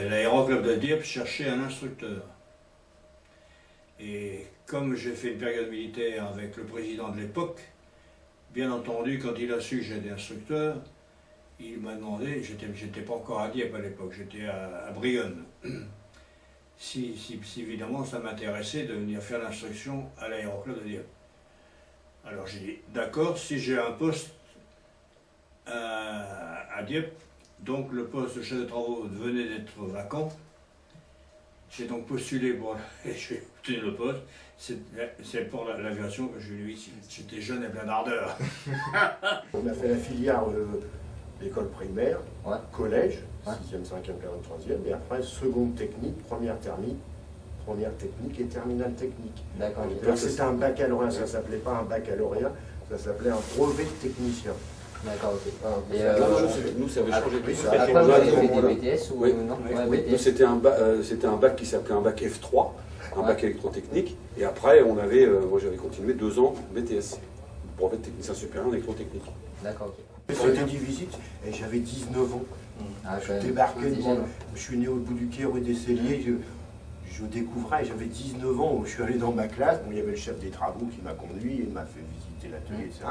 L'aéroclub de Dieppe cherchait un instructeur. Et comme j'ai fait une période militaire avec le président de l'époque, bien entendu, quand il a su que j'étais instructeur, il m'a demandé, j'étais pas encore à Dieppe à l'époque, j'étais à Brionne, si évidemment ça m'intéressait de venir faire l'instruction à l'aéroclub de Dieppe. Alors j'ai dit, d'accord, si j'ai un poste à Dieppe, donc le poste de chef de travaux venait d'être vacant, j'ai donc postulé pour, et j'ai obtenu le poste, c'est pour l'aviation que je suis venu ici. J'étais jeune et plein d'ardeur. On a fait la filière l'école primaire, ouais. Collège, ouais. 6e, 5e, 4e, 3e, et après seconde technique, première technique et terminale technique. D'accord. C'était un baccalauréat, ça ne s'appelait pas un baccalauréat, ça s'appelait un brevet de technicien. D'accord, ok. Et nous, ça avait changé. Après, vous avez fait des BTS ou oui. non? Oui. BTS. C'était un bac qui s'appelait un bac F3, un bac électrotechnique, et après, on avait, moi j'avais continué 2 ans BTS, brevet de technicien supérieur en électrotechnique. D'accord, ok. C'était des visites, et j'avais 19 ans. Ah, je débarquais, je suis né au bout du quai rue des Celliers, je découvrais, j'avais 19 ans, je suis allé dans ma classe, bon, il y avait le chef des travaux qui m'a conduit, il m'a fait visiter l'atelier, etc.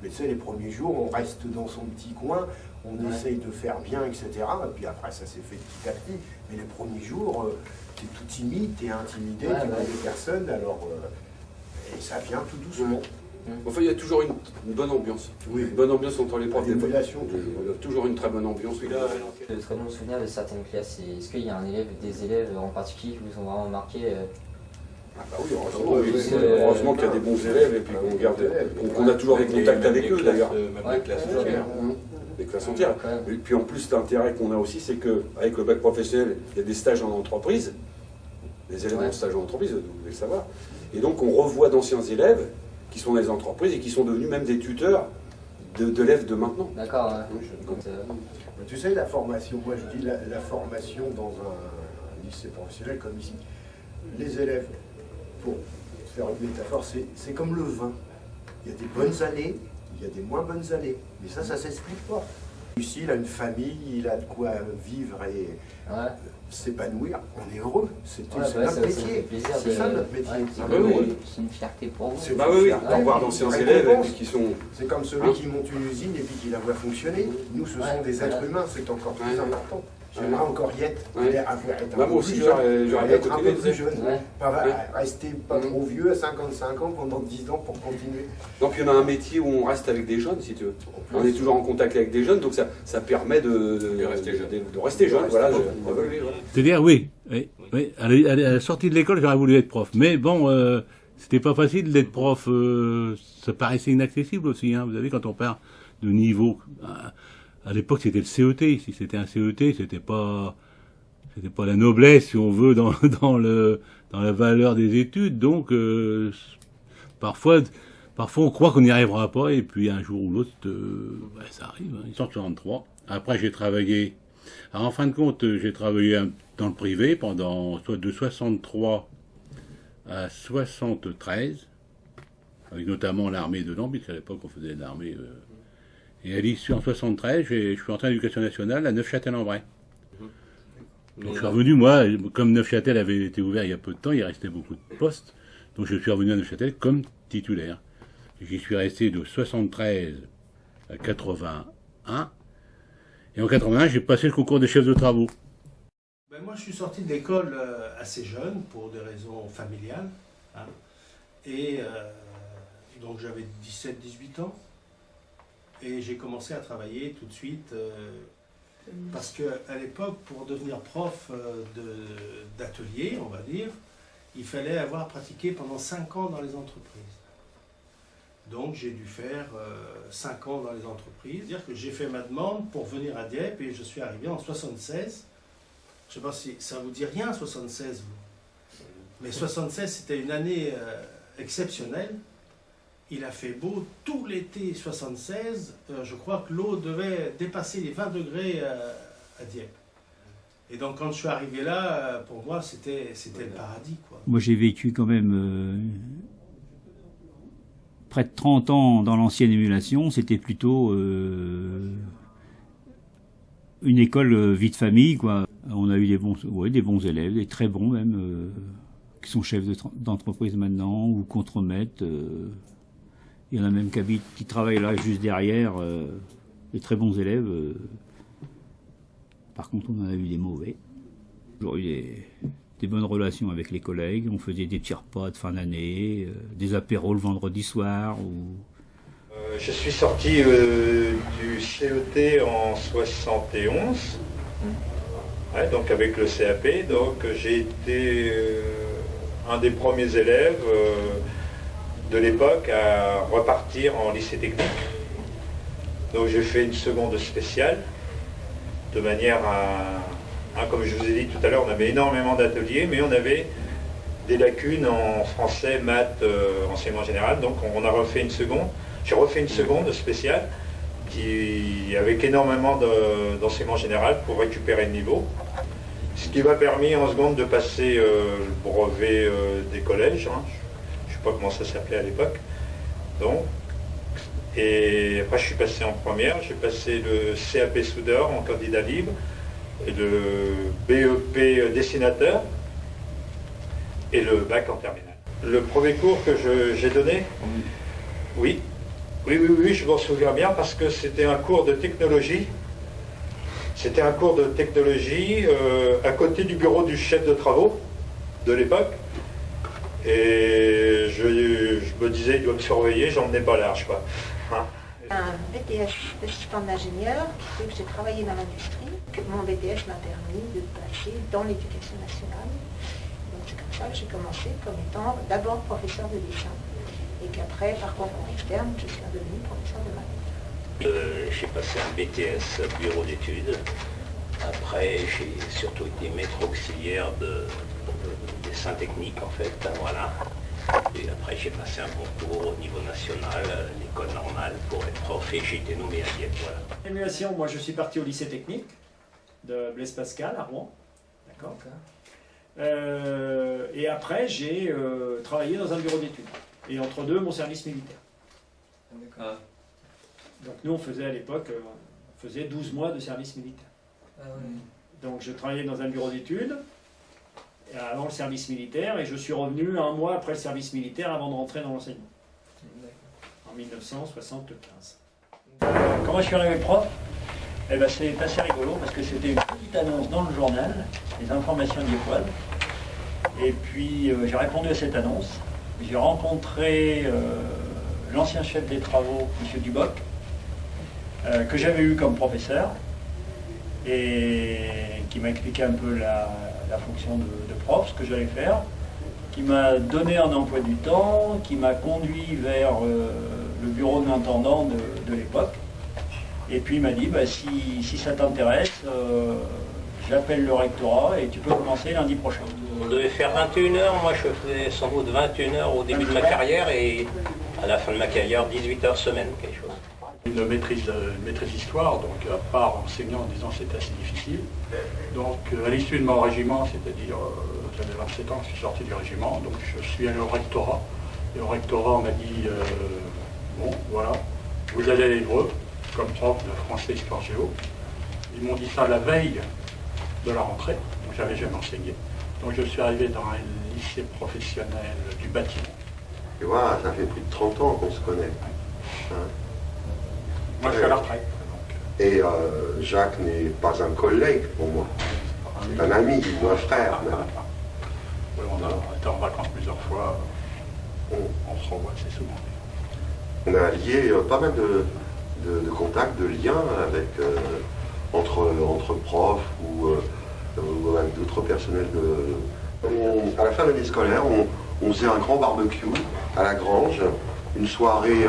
Mais tu sais, les premiers jours, on reste dans son petit coin, on essaye de faire bien, etc. Et puis après, ça s'est fait petit à petit. Mais les premiers jours, tu es tout timide, tu es intimidé, tu vois des personnes, alors, et ça vient tout doucement. Enfin, il y a toujours une bonne ambiance. Oui. Une bonne ambiance entre les profs. Il y a toujours une très bonne ambiance. De très bons souvenirs de certaines classes. Est-ce qu'il y a des élèves en particulier qui vous ont vraiment marqué Ah bah oui, heureusement qu'il y a des bons élèves et puis qu'on garde, qu'on a toujours des contacts avec eux d'ailleurs. Même les classes entières. Les classes entières. Et puis en plus, l'intérêt qu'on a aussi, c'est qu'avec le bac professionnel, il y a des stages en entreprise. Les élèves en stage en entreprise, vous devez le savoir. Et donc on revoit d'anciens élèves qui sont dans les entreprises et qui sont devenus même des tuteurs d'élèves de maintenant. D'accord. Tu sais, la formation, moi je dis la formation dans un lycée professionnel comme ici, les élèves, pour faire une métaphore, c'est comme le vin. Il y a des bonnes années, il y a des moins bonnes années. Mais ça s'explique pas. Ici, il a une famille, il a de quoi vivre et s'épanouir. On est heureux. C'est notre métier. C'est ça notre métier. C'est une fierté pour vous. Bah oui, d'en voir d'anciens élèves qui sont... C'est comme celui qui monte une usine et puis qui la voit fonctionner. Nous, ce sont des êtres humains, c'est encore plus important. J'aimerais encore y être. Moi aussi, j'aurais bien être un peu plus jeune. Rester pas trop vieux à 55 ans pendant 10 ans pour continuer. Donc il y en a un métier où on reste avec des jeunes, si tu veux. On est toujours en contact avec des jeunes, donc ça permet de rester jeune. Voilà. C'est-à-dire, oui. À la sortie de l'école, j'aurais voulu être prof. Mais bon, c'était pas facile d'être prof. Ça paraissait inaccessible aussi. Hein. Vous savez, quand on part de niveau... À l'époque, c'était le CET. Si c'était un CET, c'était pas la noblesse, si on veut, dans la valeur des études. Donc, parfois, on croit qu'on n'y arrivera pas, et puis un jour ou l'autre, ça arrive. Hein. 1963. Après, j'ai travaillé. Alors, en fin de compte, j'ai travaillé dans le privé pendant de 63 à 73, avec notamment l'armée dedans, puisqu'à l'époque, on faisait de l'armée. Et à l'issue, en 73, je suis entré en éducation nationale à Neufchâtel-en-Bray. Donc je suis revenu, moi, comme Neufchâtel avait été ouvert il y a peu de temps, il restait beaucoup de postes, donc je suis revenu à Neufchâtel comme titulaire. J'y suis resté de 73 à 81, et en 81, j'ai passé le concours de chef de travaux. Ben moi, je suis sorti de l'école assez jeune, pour des raisons familiales, hein, et donc j'avais 17-18 ans. Et j'ai commencé à travailler tout de suite, parce qu'à l'époque, pour devenir prof d'atelier, on va dire, il fallait avoir pratiqué pendant 5 ans dans les entreprises. Donc j'ai dû faire 5 ans dans les entreprises. C'est-à-dire que j'ai fait ma demande pour venir à Dieppe et je suis arrivé en 76. Je ne sais pas si ça vous dit rien, 76, vous. Mais 76, c'était une année exceptionnelle. Il a fait beau tout l'été 76, je crois que l'eau devait dépasser les 20 degrés à Dieppe. Et donc quand je suis arrivé là, pour moi c'était le paradis, quoi. Moi j'ai vécu quand même près de 30 ans dans l'ancienne émulation, c'était plutôt une école vie de famille, quoi. On a eu des bons élèves, des très bons même, qui sont chefs d'entreprise maintenant ou contremaîtres. Il y en a même qui travaillent là juste derrière, des très bons élèves. Par contre, on en a eu des mauvais. J'ai eu des bonnes relations avec les collègues. On faisait des petits repas de fin d'année, des apéros le vendredi soir. Je suis sorti du CET en 71, ouais, donc avec le CAP. Donc j'ai été un des premiers élèves de l'époque à repartir en lycée technique. Donc j'ai fait une seconde spéciale, de manière à, comme je vous ai dit tout à l'heure, on avait énormément d'ateliers, mais on avait des lacunes en français, maths, enseignement général, donc on a refait une seconde. J'ai refait une seconde spéciale, avec énormément d'enseignement général pour récupérer le niveau. Ce qui m'a permis en seconde de passer le brevet des collèges, hein. Je ne sais pas comment ça s'appelait à l'époque. Donc, et après je suis passé en première, j'ai passé le CAP soudeur en candidat libre et le BEP dessinateur et le bac en terminale. Le premier cours que j'ai donné, oui, je m'en souviens bien parce que c'était un cours de technologie. C'était un cours de technologie à côté du bureau du chef de travaux de l'époque. Et je me disais, il doit me surveiller, j'en menais pas large, quoi. Hein? Un BTS d'assistant d'ingénieur qui fait que j'ai travaillé dans l'industrie. Mon BTS m'a permis de passer dans l'éducation nationale. Donc c'est comme ça que j'ai commencé comme étant d'abord professeur de dessin. Et qu'après, par concours externe, je suis devenue professeur de maths. J'ai passé un BTS bureau d'études. Après, j'ai surtout été maître auxiliaire de dessin technique, en fait. Voilà. Et après, j'ai passé un concours au niveau national, l'école normale, pour être prof, et j'ai été nommé à Dieppe. Voilà. L'émulation, moi, je suis parti au lycée technique de Blaise Pascal à Rouen. D'accord. Et après, j'ai travaillé dans un bureau d'études. Et entre deux, mon service militaire. D'accord. Donc nous, on faisait à l'époque, on faisait 12 mois de service militaire. Ah oui. Donc je travaillais dans un bureau d'études avant le service militaire et je suis revenu un mois après le service militaire avant de rentrer dans l'enseignement. En 1975. Comment je suis arrivé prof? Eh ben, c'est assez rigolo parce que c'était une petite annonce dans le journal, les informations diepoises. Et puis j'ai répondu à cette annonce. J'ai rencontré l'ancien chef des travaux, M. Duboc, que j'avais eu comme professeur, et qui m'a expliqué un peu la fonction de prof, ce que j'allais faire, qui m'a donné un emploi du temps, qui m'a conduit vers le bureau de l'intendant de l'époque, et puis il m'a dit, bah, si ça t'intéresse, j'appelle le rectorat et tu peux commencer lundi prochain. On devait faire 21 heures, moi je faisais sans doute 21 heures au début de ma carrière et à la fin de ma carrière 18 heures semaine, quelque chose. Une maîtrise d'histoire, donc à part enseignant en disant c'était assez difficile. Donc à l'issue de mon régiment, c'est-à-dire j'avais 27 ans, je suis sorti du régiment, donc je suis allé au rectorat. Et au rectorat on m'a dit, bon voilà, vous allez à l'Évreux, comme prof de français, histoire, géo. Ils m'ont dit ça la veille de la rentrée, donc j'avais jamais enseigné. Donc je suis arrivé dans un lycée professionnel du bâtiment. Tu vois, ça fait plus de 30 ans qu'on se connaît. Hein? Moi je suis à la retraite. Et Jacques n'est pas un collègue pour moi. C'est un ami, ou un frère même. Oui, on a été en vacances plusieurs fois. On se revoit assez souvent. On a lié pas mal de contacts, de liens avec, entre profs ou avec d'autres personnels. À la fin de l'année scolaire, on faisait un grand barbecue à la Grange, une soirée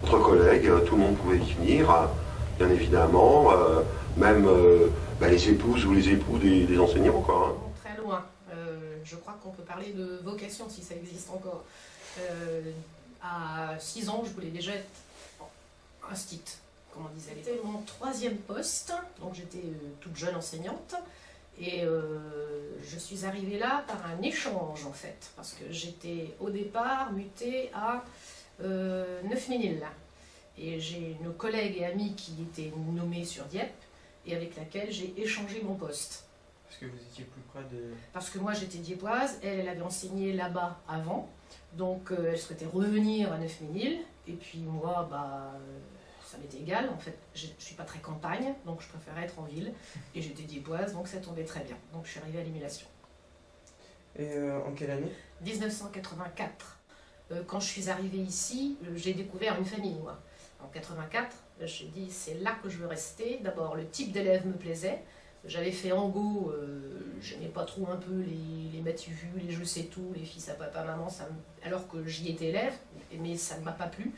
entre collègues, tout le monde pouvait y venir, bien évidemment, même les épouses ou les époux des enseignants, quoi. Hein. Très loin. Je crois qu'on peut parler de vocation si ça existe encore. À 6 ans, je voulais déjà être instit, comme on disait. C'était mon 3e poste, donc j'étais toute jeune enseignante. Et je suis arrivée là par un échange en fait, parce que j'étais au départ mutée à Neufménil. Et j'ai une collègue et amie qui était nommée sur Dieppe et avec laquelle j'ai échangé mon poste. Parce que vous étiez plus près de... Parce que moi j'étais dieppoise, elle avait enseigné là-bas avant, donc elle souhaitait revenir à Neufménil, et puis moi, ça m'était égal, en fait je ne suis pas très campagne, donc je préférais être en ville, et j'étais dieppoise, donc ça tombait très bien, donc je suis arrivée à l'émulation. Et en quelle année? 1984. Quand je suis arrivée ici, j'ai découvert une famille, moi. En 84, j'ai dit c'est là que je veux rester. D'abord, le type d'élève me plaisait. J'avais fait Angot, j'aimais pas trop un peu les matu vu, les je sais tout, les fils à papa, maman, alors que j'y étais élève, mais ça ne m'a pas plu.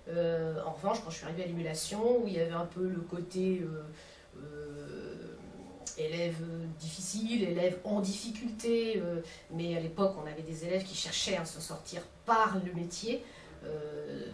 En revanche, quand je suis arrivée à l'émulation, où il y avait un peu le côté élève difficile, élève en difficulté, mais à l'époque on avait des élèves qui cherchaient à se sortir par le métier,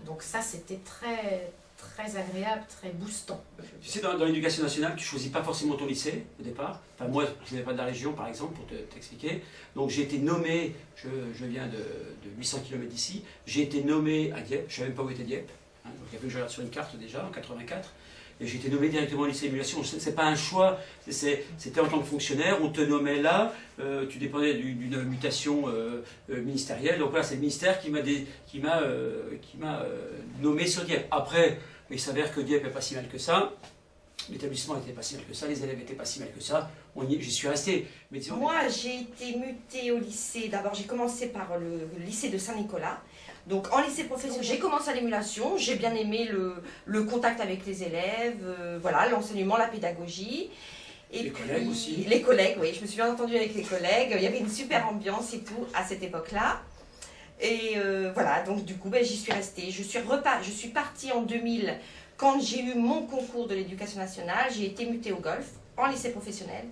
donc ça c'était très, très agréable, très boostant. Tu sais, dans l'éducation nationale, tu ne choisis pas forcément ton lycée au départ. Enfin, moi, je n'avais pas de la région, par exemple, pour t'expliquer. Donc j'ai été nommé, je viens de 800 km d'ici, j'ai été nommé à Dieppe, je ne savais même pas où était Dieppe, hein, donc il y avait que je regarde sur une carte déjà, en 84. Et j'ai été nommé directement au lycée d'émulation. Ce n'est pas un choix, c'était en tant que fonctionnaire, on te nommait là, tu dépendais d'une mutation ministérielle. Donc voilà, c'est le ministère qui m'a nommé sur Dieppe. Après, il s'avère que Dieppe n'est pas si mal que ça, l'établissement n'était pas si mal que ça, les élèves n'étaient pas si mal que ça, j'y suis resté. Mais disons, moi, j'ai été mutée au lycée, d'abord j'ai commencé par le lycée de Saint-Nicolas. Donc en lycée professionnel, j'ai commencé à l'émulation, j'ai bien aimé le contact avec les élèves, voilà, l'enseignement, la pédagogie. Et les collègues aussi. Les collègues, oui, je me suis bien entendue avec les collègues, il y avait une super ambiance et tout à cette époque-là. Et voilà, donc du coup, j'y suis restée. Je suis partie en 2000, quand j'ai eu mon concours de l'éducation nationale, j'ai été mutée au golf, en lycée professionnel.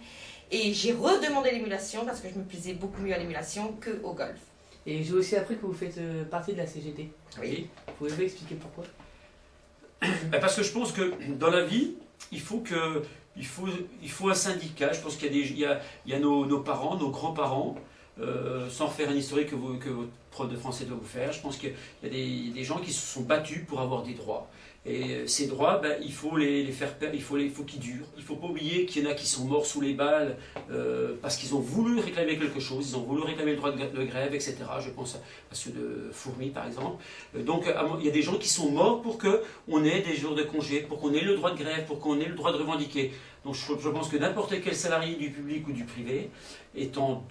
Et j'ai redemandé l'émulation parce que je me plaisais beaucoup mieux à l'émulation qu'au golf. Et j'ai aussi appris que vous faites partie de la CGT. Oui. Pouvez-vous expliquer pourquoi? Parce que je pense que dans la vie, il faut un syndicat. Je pense qu'il y a nos parents, nos grands-parents, sans faire un historique que votre prof de français doit vous faire. Je pense qu'il y a des gens qui se sont battus pour avoir des droits. Et ces droits, il faut les faire, il faut qu'ils durent. Il ne faut pas oublier qu'il y en a qui sont morts sous les balles parce qu'ils ont voulu réclamer quelque chose, ils ont voulu réclamer le droit de grève, etc. Je pense à ceux de Fourmi, par exemple. Donc il y a des gens qui sont morts pour qu'on ait des jours de congé, pour qu'on ait le droit de grève, pour qu'on ait le droit de revendiquer. Donc je pense que n'importe quel salarié du public ou du privé est en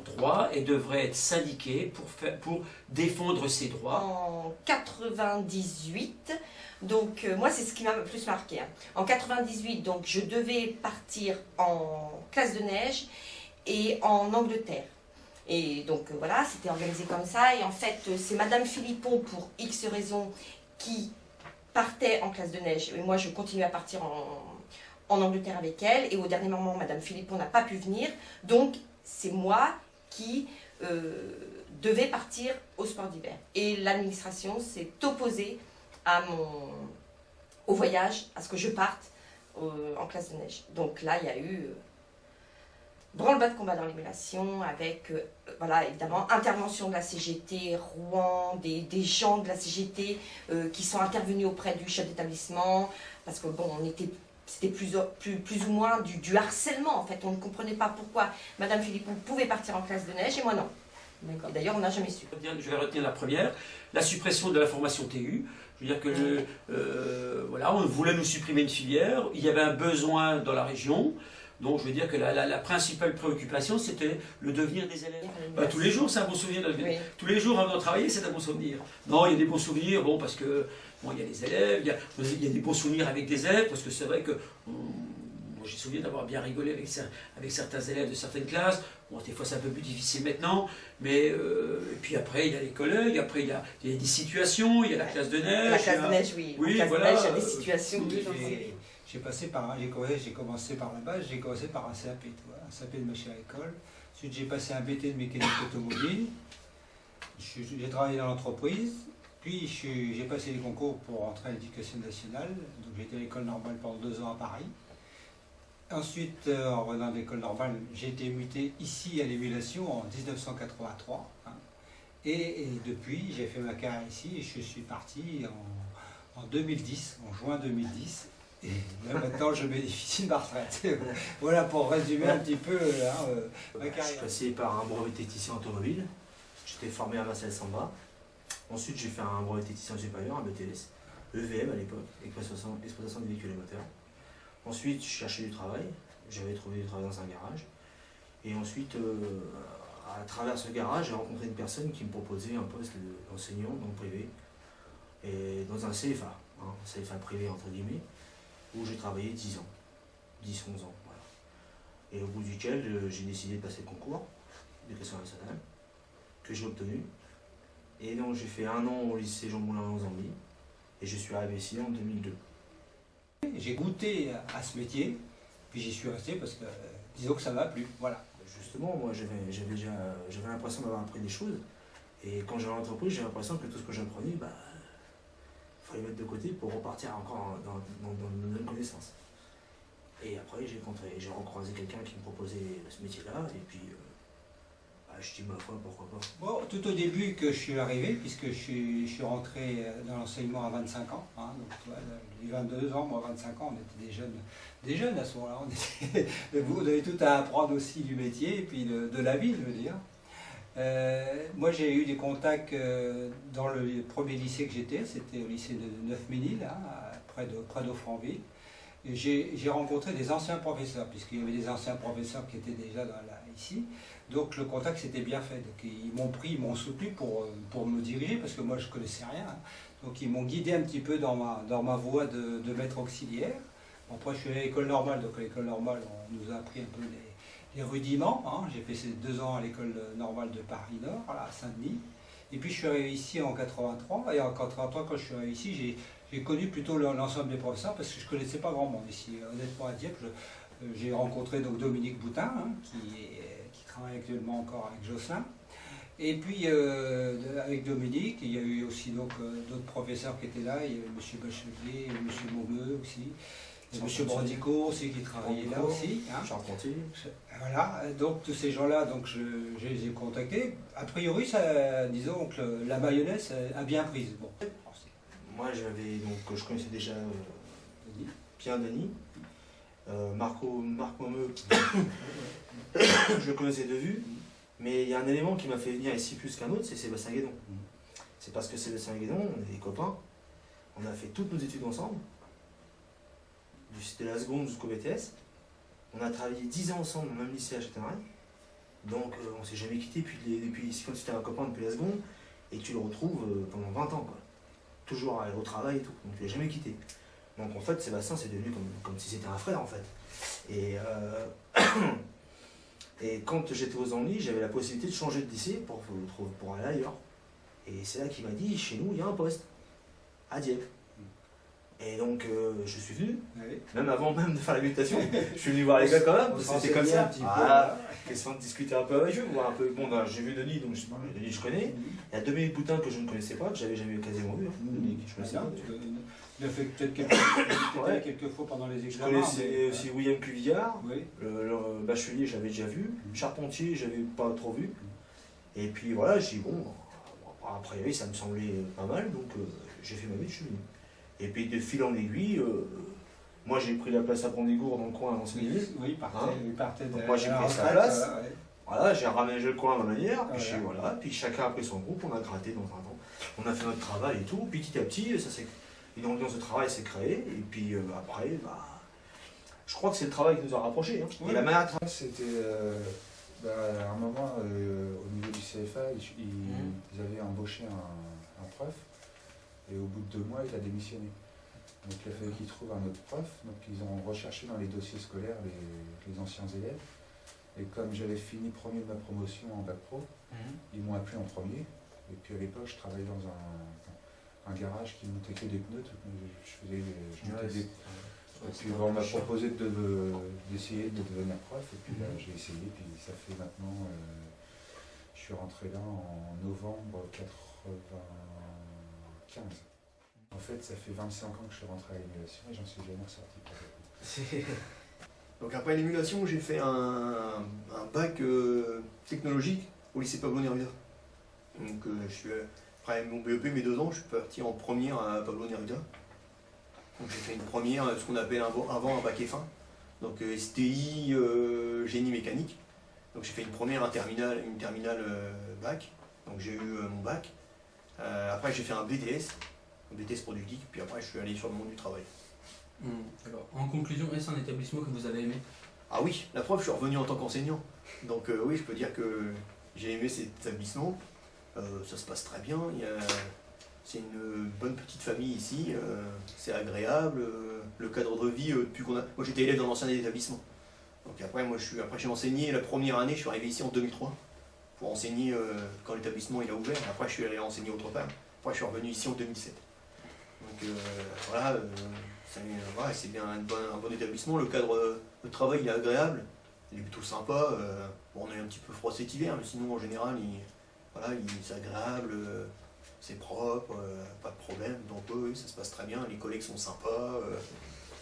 droit et devrait être syndiqué pour défendre ses droits. En 98, donc moi c'est ce qui m'a le plus marqué. Hein. En 98, donc je devais partir en classe de neige et en Angleterre. Et donc voilà, c'était organisé comme ça. Et en fait, c'est Madame Philippon, pour X raisons, qui partait en classe de neige. Et moi, je continuais à partir en Angleterre avec elle. Et au dernier moment, Madame Philippon n'a pas pu venir. Donc, c'est moi qui devais partir au sport d'hiver. Et l'administration s'est opposée au voyage, à ce que je parte en classe de neige. Donc là, il y a eu branle-bas de combat dans l'émulation, avec, voilà, évidemment, intervention de la CGT, Rouen, des gens de la CGT qui sont intervenus auprès du chef d'établissement, parce que bon, c'était plus ou moins du harcèlement, en fait. On ne comprenait pas pourquoi Madame Philippon pouvait partir en classe de neige et moi non. Et d'ailleurs, on n'a jamais su. Je vais retenir la première, la suppression de la formation TU. Je veux dire que voilà, on voulait nous supprimer une filière, il y avait un besoin dans la région. Donc je veux dire que la principale préoccupation, c'était le devenir des élèves. Tous les jours, c'est un bon souvenir. Oui. Tous les jours avant de travailler, c'est un bon souvenir. Non, il y a des bons souvenirs, bon, parce que bon, il y a les élèves, il y a des bons souvenirs avec des élèves, parce que c'est vrai que moi, j'ai souvenir d'avoir bien rigolé avec certains élèves de certaines classes. Bon, des fois, c'est un peu plus difficile maintenant, mais et puis après, il y a les collègues, après, il y a des situations, il y a la classe de neige. La classe de neige, oui. Oui, la classe voilà. de neige, il y a des situations. J'ai commencé par la base, j'ai commencé par un CAP, un CAP de machine à l'école. Ensuite, j'ai passé un BT de mécanique automobile. J'ai travaillé dans l'entreprise. Puis, j'ai passé les concours pour entrer à l'éducation nationale. Donc, j'ai été à l'école normale pendant 2 ans à Paris. Ensuite, en revenant de l'école normale, j'ai été muté ici à l'émulation en 1983. Hein. Et depuis, j'ai fait ma carrière ici et je suis parti en 2010, en juin 2010. Et là, maintenant, je bénéficie de ma retraite. Voilà pour résumer un petit peu ma carrière. Je suis passé par un brevet technicien automobile. J'étais formé à Marcel Samba. Ensuite, j'ai fait un brevet technicien supérieur, un BTS, EVM à l'époque, exploitation des véhicules et moteurs. Ensuite, je cherchais du travail. J'avais trouvé du travail dans un garage. Et ensuite, à travers ce garage, j'ai rencontré une personne qui me proposait un poste d'enseignant dans le privé. Et dans un CFA, CFA privé entre guillemets, où j'ai travaillé 10 ans, 10-11 ans. Voilà. Et au bout duquel, j'ai décidé de passer le concours d'éducation nationale, que j'ai obtenu. Et donc j'ai fait 1 an au lycée Jean Moulin en Zambie, et je suis arrivé ici en 2002. J'ai goûté à ce métier, puis j'y suis resté parce que disons que ça m'a plu, voilà. Justement, moi j'avais l'impression d'avoir appris des choses, et quand j'avais l'entreprise, j'ai l'impression que tout ce que j'apprenais, il fallait mettre de côté pour repartir encore dans de nouvelles connaissances. Et après j'ai recroisé quelqu'un qui me proposait ce métier-là, et puis je dis ma foi, pourquoi pas. Bon, tout au début que je suis arrivé, puisque je suis rentré dans l'enseignement à 25 ans, donc les 22 ans, moi 25 ans, on était des jeunes à ce moment-là. Vous avez tout à apprendre aussi du métier et puis de la vie, je veux dire. Moi j'ai eu des contacts dans le premier lycée que j'étais, c'était au lycée de Neufménil, près d'Offranville. J'ai rencontré des anciens professeurs, puisqu'il y avait des anciens professeurs qui étaient déjà ici. Donc le contact s'était bien fait. Donc, ils m'ont soutenu pour me diriger, parce que moi je ne connaissais rien. Donc ils m'ont guidé un petit peu dans ma voie de maître auxiliaire. Après je suis allé à l'école normale, donc à l'école normale on nous a appris un peu les rudiments. J'ai fait ces 2 ans à l'école normale de Paris-Nord, à Saint-Denis. Et puis je suis arrivé ici en 83, et en 83 quand je suis arrivé ici, j'ai connu plutôt l'ensemble des professeurs, parce que je ne connaissais pas grand monde ici. Honnêtement à Dieppe, j'ai rencontré donc Dominique Boutin, qui travaille actuellement encore avec Josselin. Et puis avec Dominique, il y a eu aussi d'autres professeurs qui étaient là. Il y avait M. Bachelier, M. Maumeux aussi, M. Brandicourt aussi qui travaillait là aussi. Charpentier. Voilà, donc tous ces gens-là, je les ai contactés. A priori, disons que la mayonnaise a bien prise. Bon. Moi, je connaissais déjà Pierre Denis, Marc Maumeux, je le connaissais de vue, mais il y a un élément qui m'a fait venir ici plus qu'un autre, c'est Sébastien Guédon. C'est parce que Sébastien Guédon, on est des copains, on a fait toutes nos études ensemble, de la seconde jusqu'au BTS, on a travaillé 10 ans ensemble dans le même lycée à Châtellerault, donc on ne s'est jamais quitté depuis quand tu étais un copain depuis la seconde, et tu le retrouves pendant 20 ans, quoi. Toujours au travail et tout, donc tu l'as jamais quitté. Donc en fait, Sébastien, c'est devenu comme si c'était un frère en fait. Et quand j'étais aux Antilles, j'avais la possibilité de changer de lycée pour aller ailleurs. Et c'est là qu'il m'a dit, chez nous, il y a un poste, à Dieppe. Et donc je suis venu, même avant de faire la mutation, je suis venu voir les gars quand même, c'était comme ça. Question de discuter un peu avec eux, voir un peu. Bon, j'ai vu Denis, donc Denis je connais. Il y a Dominique Boutin que je ne connaissais pas, que j'avais jamais quasiment vu. Je connaissais pas. Il a fait peut-être quelques fois pendant les examens. Je connaissais aussi William Cuvillard, le Bachelier j'avais déjà vu, Charpentier j'avais pas trop vu. Et puis voilà, j'ai dit bon, a priori ça me semblait pas mal, donc j'ai fait ma vie, je suis venu. Et puis de fil en aiguille, moi j'ai pris la place à Brandicourt dans le coin à l'ancienne ville. Oui, il partait de moi j'ai pris sa place. Voilà, j'ai raménagé le coin à ma manière, puis chacun a pris son groupe, on a gratté dans un temps. On a fait notre travail et tout, puis petit à petit, une ambiance de travail s'est créée, et puis après, je crois que c'est le travail qui nous a rapprochés. Et la manière de travailler, c'était à un moment, au niveau du CFA, ils avaient embauché un prof. Et au bout de 2 mois, il a démissionné. Donc il a fallu qu'ils trouvent un autre prof. Donc ils ont recherché dans les dossiers scolaires les anciens élèves. Et comme j'avais fini premier de ma promotion en bac pro, ils m'ont appelé en premier. Et puis à l'époque, je travaillais dans un garage qui montait que des pneus. Je montais des... Et puis on m'a proposé d'essayer de devenir prof. Et puis là, j'ai essayé. Puis ça fait maintenant... je suis rentré là en novembre 95. En fait, ça fait 25 ans que je suis rentré à l'émulation et j'en suis jamais ressorti. Donc après l'émulation, j'ai fait un bac technologique au lycée Pablo Neruda. Donc après mon BEP, mes 2 ans, je suis parti en première à Pablo Neruda. Donc j'ai fait une première, ce qu'on appelle avant un bac F1. Donc STI, génie mécanique. Donc j'ai fait une première, une terminale bac. Donc j'ai eu mon bac. Après j'ai fait un BTS productif, puis après je suis allé sur le monde du travail. Alors, en conclusion, est-ce un établissement que vous avez aimé? Ah oui, la preuve, je suis revenu en tant qu'enseignant. Donc oui, je peux dire que j'ai aimé cet établissement. Ça se passe très bien. C'est une bonne petite famille ici. C'est agréable. Le cadre de vie, depuis qu'on a... Moi j'étais élève dans l'ancien établissement. Donc après, j'ai enseigné la première année, je suis arrivé ici en 2003 pour enseigner quand l'établissement il a ouvert. Après, je suis allé enseigner autre part. Après, je suis revenu ici en 2017. Donc voilà, c'est bien un bon établissement. Le cadre de travail il est agréable, il est plutôt sympa. Bon, on est un petit peu froid cet hiver, mais sinon en général, c'est agréable, c'est propre, pas de problème. Donc oui, ça se passe très bien. Les collègues sont sympas.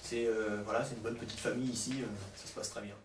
C'est une bonne petite famille ici, ça se passe très bien.